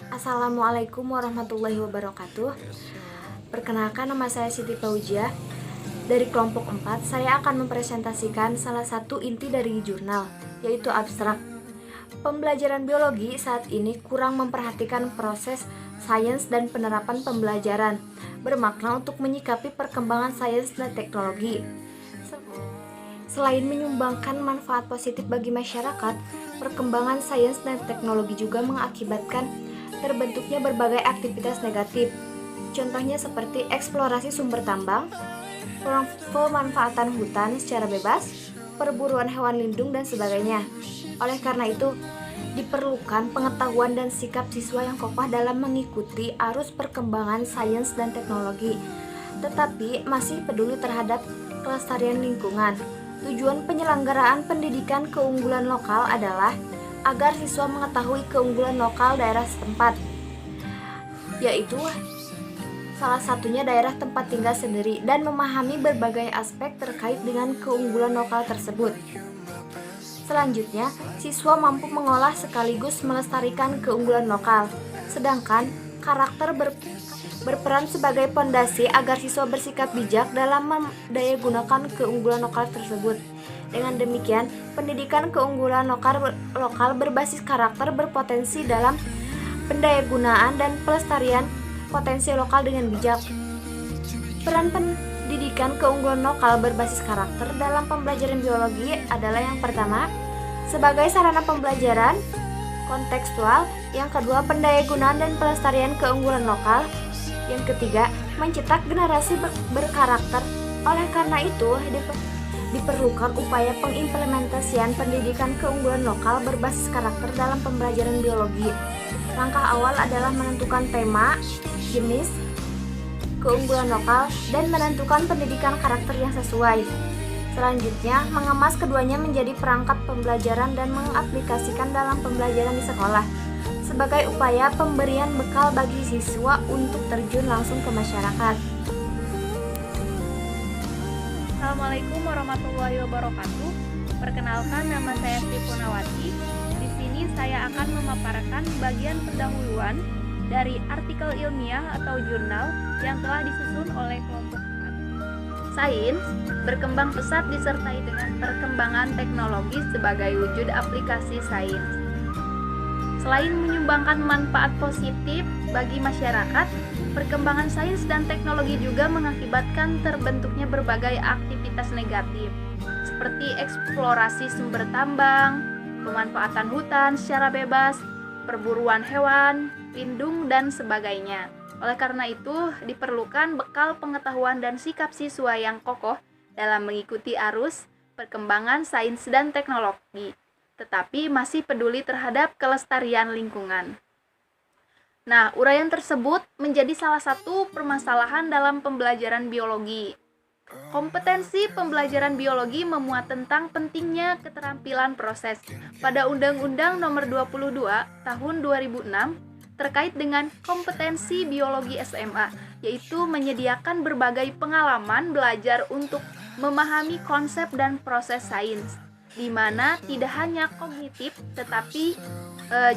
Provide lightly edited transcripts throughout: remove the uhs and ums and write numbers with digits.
Assalamualaikum warahmatullahi wabarakatuh. Perkenalkan, nama saya Siti Fauzia. Dari kelompok 4, saya akan mempresentasikan salah satu inti dari jurnal, yaitu abstrak. Pembelajaran biologi saat ini kurang memperhatikan proses sains dan penerapan pembelajaran, bermakna untuk menyikapi perkembangan sains dan teknologi. Selain menyumbangkan manfaat positif bagi masyarakat, perkembangan sains dan teknologi juga mengakibatkan terbentuknya berbagai aktivitas negatif. Contohnya seperti eksplorasi sumber tambang, pemanfaatan hutan secara bebas, perburuan hewan lindung, dan sebagainya. Oleh karena itu, diperlukan pengetahuan dan sikap siswa yang kokoh dalam mengikuti arus perkembangan sains dan teknologi, tetapi masih peduli terhadap kelestarian lingkungan. Tujuan penyelenggaraan pendidikan keunggulan lokal adalah agar siswa mengetahui keunggulan lokal daerah setempat, yaitu salah satunya daerah tempat tinggal sendiri, dan memahami berbagai aspek terkait dengan keunggulan lokal tersebut. Selanjutnya, siswa mampu mengolah sekaligus melestarikan keunggulan lokal, sedangkan karakter berperan sebagai pondasi agar siswa bersikap bijak dalam mendayagunakan keunggulan lokal tersebut. Dengan demikian, pendidikan keunggulan lokal berbasis karakter berpotensi dalam pendayagunaan dan pelestarian potensi lokal dengan bijak. Peran pendidikan keunggulan lokal berbasis karakter dalam pembelajaran biologi adalah yang pertama, sebagai sarana pembelajaran kontekstual, yang kedua, pendayagunaan dan pelestarian keunggulan lokal, yang ketiga, mencetak generasi berkarakter. Oleh karena itu, diperlukan upaya pengimplementasian pendidikan keunggulan lokal berbasis karakter dalam pembelajaran biologi. Langkah awal adalah menentukan tema, jenis, keunggulan lokal, dan menentukan pendidikan karakter yang sesuai. Selanjutnya, mengemas keduanya menjadi perangkat pembelajaran dan mengaplikasikan dalam pembelajaran di sekolah sebagai upaya pemberian bekal bagi siswa untuk terjun langsung ke masyarakat. Assalamualaikum warahmatullahi wabarakatuh. Perkenalkan, nama saya Sri Punawati. Di sini saya akan memaparkan bagian pendahuluan dari artikel ilmiah atau jurnal yang telah disusun oleh kelompok 4. Sains berkembang pesat disertai dengan perkembangan teknologi sebagai wujud aplikasi sains. Selain menyumbangkan manfaat positif bagi masyarakat, perkembangan sains dan teknologi juga mengakibatkan terbentuknya berbagai aktivitas negatif, seperti eksplorasi sumber tambang, pemanfaatan hutan secara bebas, perburuan hewan lindung, dan sebagainya. Oleh karena itu, diperlukan bekal pengetahuan dan sikap siswa yang kokoh dalam mengikuti arus perkembangan sains dan teknologi, tetapi masih peduli terhadap kelestarian lingkungan. Nah, uraian tersebut menjadi salah satu permasalahan dalam pembelajaran biologi. Kompetensi pembelajaran biologi memuat tentang pentingnya keterampilan proses. Pada Undang-Undang Nomor 22 Tahun 2006 terkait dengan kompetensi biologi SMA, yaitu menyediakan berbagai pengalaman belajar untuk memahami konsep dan proses sains, di mana tidak hanya kognitif tetapi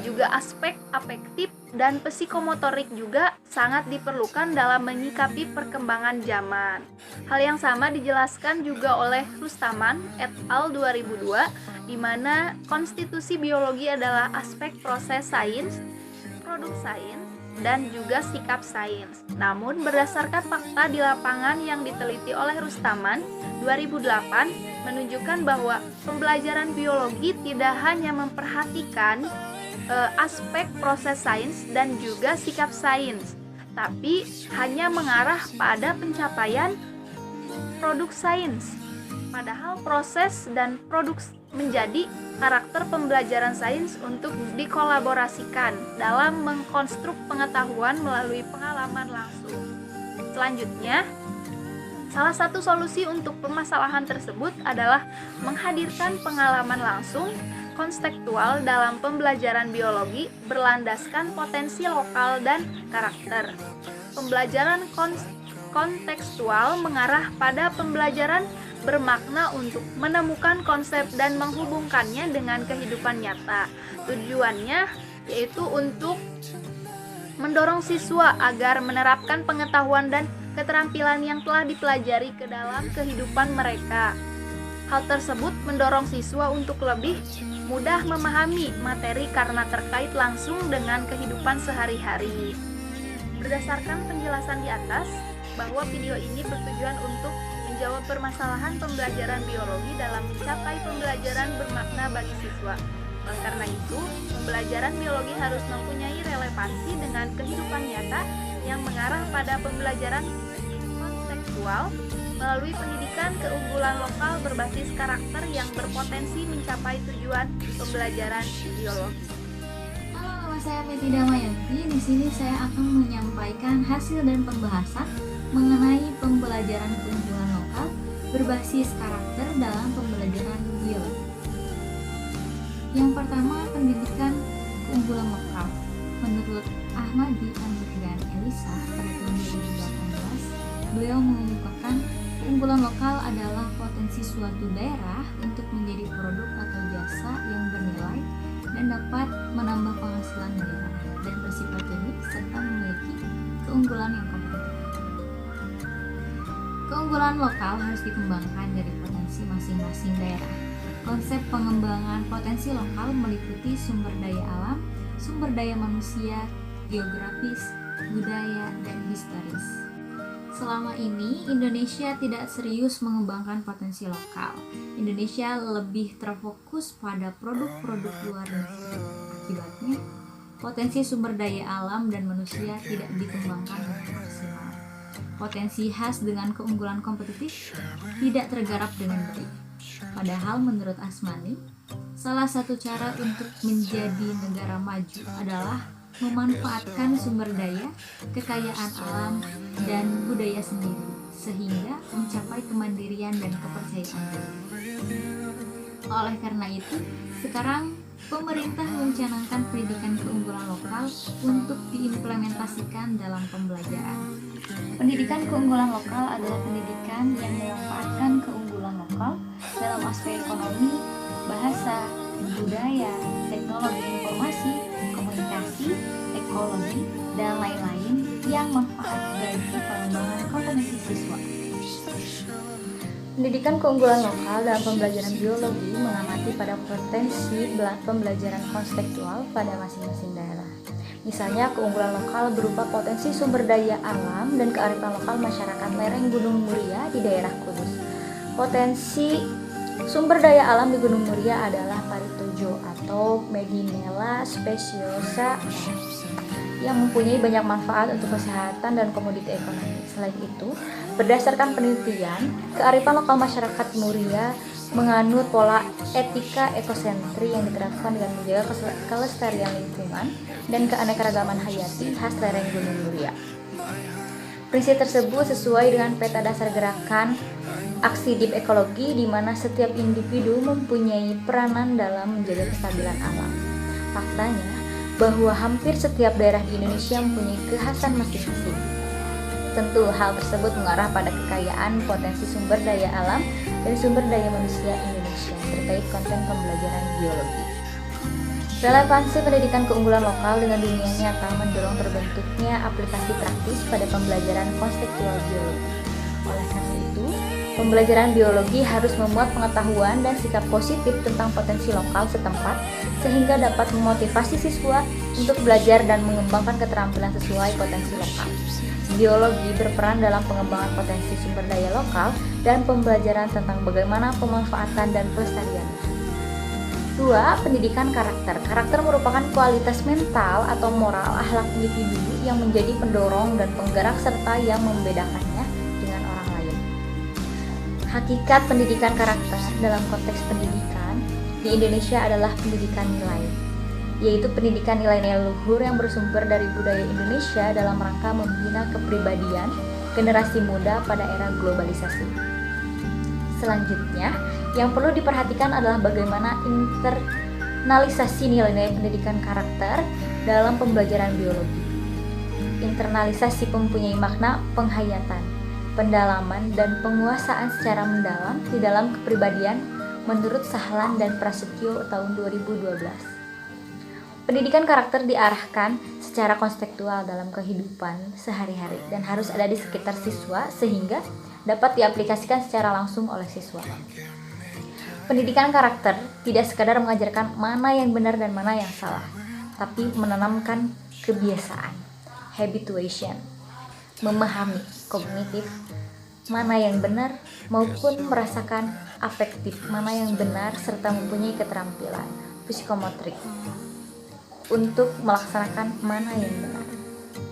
juga aspek afektif dan psikomotorik juga sangat diperlukan dalam menyikapi perkembangan zaman. Hal yang sama dijelaskan juga oleh Rustaman et al. 2002, di mana konstitusi biologi adalah aspek proses sains, produk sains, dan juga sikap sains. Namun berdasarkan fakta di lapangan yang diteliti oleh Rustaman 2008 menunjukkan bahwa pembelajaran biologi tidak hanya memperhatikan aspek proses sains dan juga sikap sains, tapi hanya mengarah pada pencapaian produk sains. Padahal proses dan produk menjadi karakter pembelajaran sains untuk dikolaborasikan dalam mengkonstruk pengetahuan melalui pengalaman langsung. Selanjutnya, salah satu solusi untuk permasalahan tersebut adalah menghadirkan pengalaman langsung kontekstual dalam pembelajaran biologi berlandaskan potensi lokal dan karakter. Pembelajaran kontekstual mengarah pada pembelajaran bermakna untuk menemukan konsep dan menghubungkannya dengan kehidupan nyata. Tujuannya yaitu untuk mendorong siswa agar menerapkan pengetahuan dan keterampilan yang telah dipelajari ke dalam kehidupan mereka. Hal tersebut mendorong siswa untuk lebih mudah memahami materi karena terkait langsung dengan kehidupan sehari-hari. Berdasarkan penjelasan di atas, bahwa video ini bertujuan untuk menjawab permasalahan pembelajaran biologi dalam mencapai pembelajaran bermakna bagi siswa. Oleh karena itu, pembelajaran biologi harus mempunyai relevansi dengan kehidupan nyata yang mengarah pada pembelajaran kontekstual melalui pendidikan keunggulan lokal berbasis karakter yang berpotensi mencapai tujuan pembelajaran biologi. Halo, nama saya Meti Damayanti. Di sini saya akan menyampaikan hasil dan pembahasan mengenai pembelajaran keunggulan lokal berbasis karakter dalam pembelajaran biologi. Yang pertama, pendidikan keunggulan lokal. Menurut Ahmadi Andrian Elisa pada tahun 2018, beliau mengemukakan keunggulan lokal adalah potensi suatu daerah untuk menjadi produk atau jasa yang bernilai dan dapat menambah penghasilan daerah dan bersifat unik serta memiliki keunggulan yang kompetitif. Keunggulan lokal harus dikembangkan dari potensi masing-masing daerah. Konsep pengembangan potensi lokal meliputi sumber daya alam, sumber daya manusia, geografis, budaya, dan historis. Selama ini, Indonesia tidak serius mengembangkan potensi lokal. Indonesia lebih terfokus pada produk-produk luar negeri. Akibatnya, potensi sumber daya alam dan manusia tidak dikembangkan dengan maksimal. Potensi khas dengan keunggulan kompetitif tidak tergarap dengan baik. Padahal menurut Asmani, salah satu cara untuk menjadi negara maju adalah memanfaatkan sumber daya, kekayaan alam, dan budaya sendiri, sehingga mencapai kemandirian dan kepercayaan diri. Oleh karena itu, sekarang pemerintah mencanangkan pendidikan keunggulan lokal untuk diimplementasikan dalam pembelajaran. Pendidikan keunggulan lokal adalah pendidikan yang memanfaatkan keunggulan lokal dalam aspek ekonomi, bahasa, budaya, teknologi informasi, komunikasi, ekologi, dan lain-lain yang manfaat bagi pengembangan kompetensi siswa. Pendidikan keunggulan lokal dalam pembelajaran biologi mengamati pada potensi pembelajaran konstekstual pada masing-masing daerah. Misalnya, keunggulan lokal berupa potensi sumber daya alam dan kearifan lokal masyarakat lereng Gunung Muria di daerah Kudus. Potensi sumber daya alam di Gunung Muria adalah paritojo atau Medinella speciosa yang mempunyai banyak manfaat untuk kesehatan dan komoditi ekonomi. Selain itu, berdasarkan penelitian, kearifan lokal masyarakat Muria menganut pola etika ekosentri yang diterapkan dengan menjaga kelestarian lingkungan dan keanekaragaman hayati khas lereng Gunung Muria. Prinsip tersebut sesuai dengan peta dasar gerakan aksi deep ekologi di mana setiap individu mempunyai peranan dalam menjaga kestabilan alam. Faktanya bahwa hampir setiap daerah di Indonesia mempunyai kekhasan masing-masing. Tentu hal tersebut mengarah pada kekayaan potensi sumber daya alam dan sumber daya manusia Indonesia terkait konten pembelajaran biologi. Relevansi pendidikan keunggulan lokal dengan dunia nyata mendorong terbentuknya aplikasi praktis pada pembelajaran konstekstual biologi. Oleh karena itu, pembelajaran biologi harus memuat pengetahuan dan sikap positif tentang potensi lokal setempat sehingga dapat memotivasi siswa untuk belajar dan mengembangkan keterampilan sesuai potensi lokal. Biologi berperan dalam pengembangan potensi sumber daya lokal dan pembelajaran tentang bagaimana pemanfaatan dan pelestariannya. 2. Pendidikan karakter. Karakter merupakan kualitas mental atau moral akhlak individu yang menjadi pendorong dan penggerak serta yang membedakannya dengan orang lain. Hakikat pendidikan karakter dalam konteks pendidikan di Indonesia adalah pendidikan nilai, yaitu pendidikan nilai-nilai luhur yang bersumber dari budaya Indonesia dalam rangka membina kepribadian generasi muda pada era globalisasi. Selanjutnya, yang perlu diperhatikan adalah bagaimana internalisasi nilai-nilai pendidikan karakter dalam pembelajaran biologi. Internalisasi mempunyai makna penghayatan, pendalaman, dan penguasaan secara mendalam di dalam kepribadian menurut Sahlan dan Prasetyo tahun 2012. Pendidikan karakter diarahkan secara konseptual dalam kehidupan sehari-hari dan harus ada di sekitar siswa sehingga dapat diaplikasikan secara langsung oleh siswa. Pendidikan karakter tidak sekadar mengajarkan mana yang benar dan mana yang salah, tapi menanamkan kebiasaan, habituation, memahami kognitif, mana yang benar maupun merasakan afektif, mana yang benar serta mempunyai keterampilan psikometrik untuk melaksanakan mana yang benar.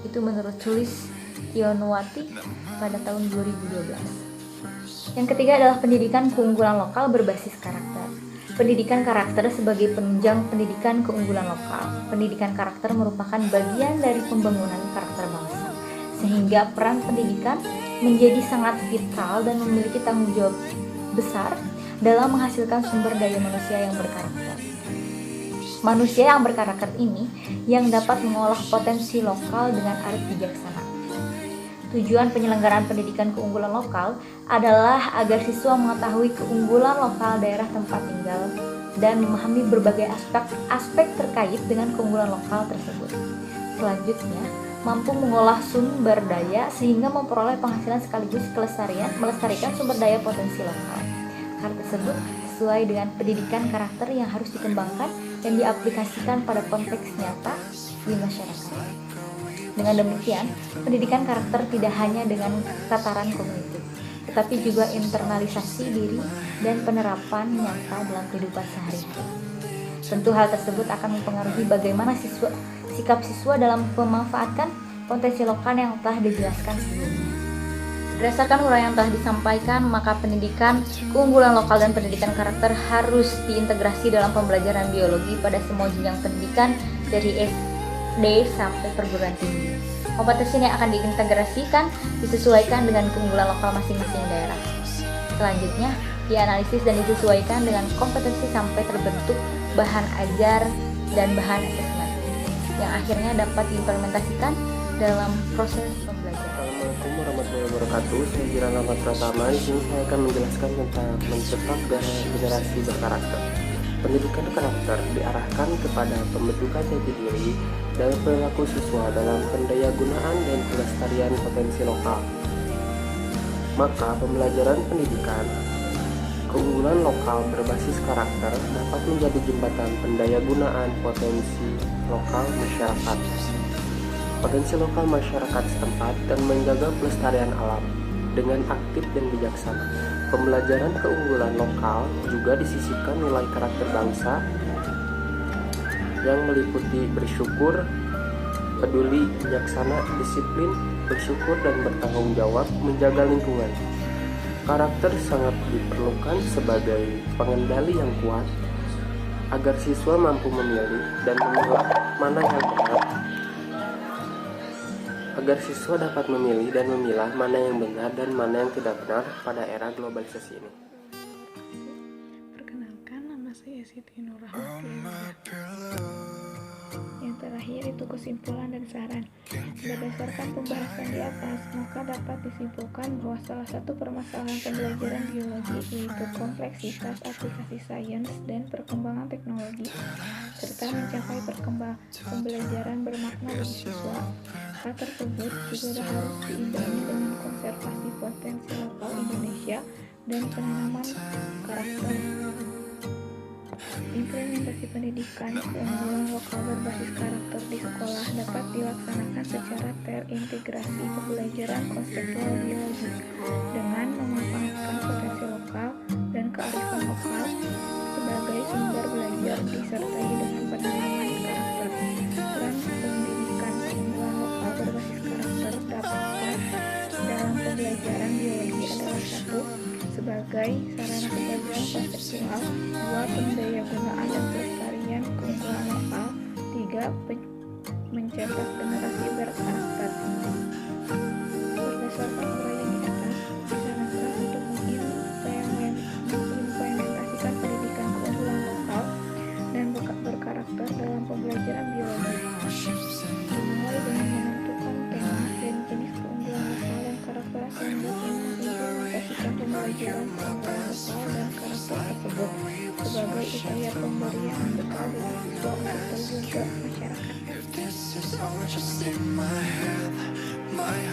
Itu menurut tulis Tionuwati pada tahun 2012. Yang ketiga adalah pendidikan keunggulan lokal berbasis karakter. Pendidikan karakter sebagai penunjang pendidikan keunggulan lokal. Pendidikan karakter merupakan bagian dari pembangunan karakter bangsa, sehingga peran pendidikan menjadi sangat vital dan memiliki tanggung jawab besar dalam menghasilkan sumber daya manusia yang berkarakter. Manusia yang berkarakter ini yang dapat mengolah potensi lokal dengan arif bijaksana. Tujuan penyelenggaraan pendidikan keunggulan lokal adalah agar siswa mengetahui keunggulan lokal daerah tempat tinggal dan memahami berbagai aspek terkait dengan keunggulan lokal tersebut. Selanjutnya, mampu mengolah sumber daya sehingga memperoleh penghasilan sekaligus melestarikan sumber daya potensi lokal. Hal tersebut sesuai dengan pendidikan karakter yang harus dikembangkan dan diaplikasikan pada konteks nyata di masyarakat. Dengan demikian, pendidikan karakter tidak hanya dengan tataran kognitif, tetapi juga internalisasi diri dan penerapan nyata dalam kehidupan sehari-hari. Tentu hal tersebut akan mempengaruhi bagaimana sikap siswa dalam memanfaatkan potensi lokal yang telah dijelaskan sebelumnya. Berdasarkan uraian yang telah disampaikan, maka pendidikan keunggulan lokal dan pendidikan karakter harus diintegrasi dalam pembelajaran biologi pada semua jenjang pendidikan dari SD sampai perguruan tinggi. Kompetensi yang akan diintegrasikan disesuaikan dengan keunggulan lokal masing-masing daerah. Selanjutnya, dianalisis dan disesuaikan dengan kompetensi sampai terbentuk bahan ajar dan bahan asesmen yang akhirnya dapat diimplementasikan dalam proses pembelajaran. Assalamualaikum warahmatullahi wabarakatuh. Saya Gilang Ahmad Pratama. Di sini saya akan menjelaskan tentang mencetak generasi berkarakter. Pendidikan karakter diarahkan kepada pembentukan jati diri dan perilaku siswa dalam pendayagunaan dan pelestarian potensi lokal. Maka pembelajaran pendidikan keunggulan lokal berbasis karakter dapat menjadi jembatan pendayagunaan potensi lokal masyarakat. Potensi lokal masyarakat setempat dan menjaga pelestarian alam dengan aktif dan bijaksana. Pembelajaran keunggulan lokal juga disisipkan nilai karakter bangsa yang meliputi bersyukur, peduli, bijaksana, disiplin, bersyukur dan bertanggung jawab menjaga lingkungan. Karakter sangat diperlukan sebagai pengendali yang kuat agar siswa mampu memilih dan memilah mana yang benar. Agar siswa dapat memilih dan memilah mana yang benar dan mana yang tidak benar pada era globalisasi ini. Perkenalkan, nama saya Siti Nurrahmati. Yang terakhir itu kesimpulan dan saran. Berdasarkan pembahasan di atas, maka dapat disimpulkan bahwa salah satu permasalahan pembelajaran biologi yaitu kompleksitas aplikasi sains dan perkembangan teknologi, serta mencapai pembelajaran bermakna bagi siswa. Hal tersebut juga harus diimbangi dengan konservasi potensi lokal Indonesia dan penanaman karakter. Implementasi pendidikan keunggulan lokal berbasis karakter di sekolah dapat dilaksanakan secara terintegrasi pembelajaran konseptual biologi dengan memanfaatkan potensi lokal dan kearifan lokal sebagai sumber belajar disertai dengan penanaman karakter. Peran pendidikan keunggulan lokal berbasis karakter dapat dalam pembelajaran biologi adalah 1. Sebagai sarana pembelajaran konseptual, 2. Pendayagunaan dan pelestarian keunggulan lokal, 3. Mencetak generasi berkarakter. Berdasarkan uraian di atas, disarankan untuk mengimplementasikan pendidikan keunggulan lokal dan berkarakter dalam pembelajaran biologi. Dimulai dengan menentukan tema dan jenis keunggulan lokal dan karakter selanjutnya mengimplementasikan pembelajaran keunggulan lokal dan karakter tersebut sebagai upaya pemberian bekal bagi siswa untuk terjun ke masyarakat. If this is all just in my head, my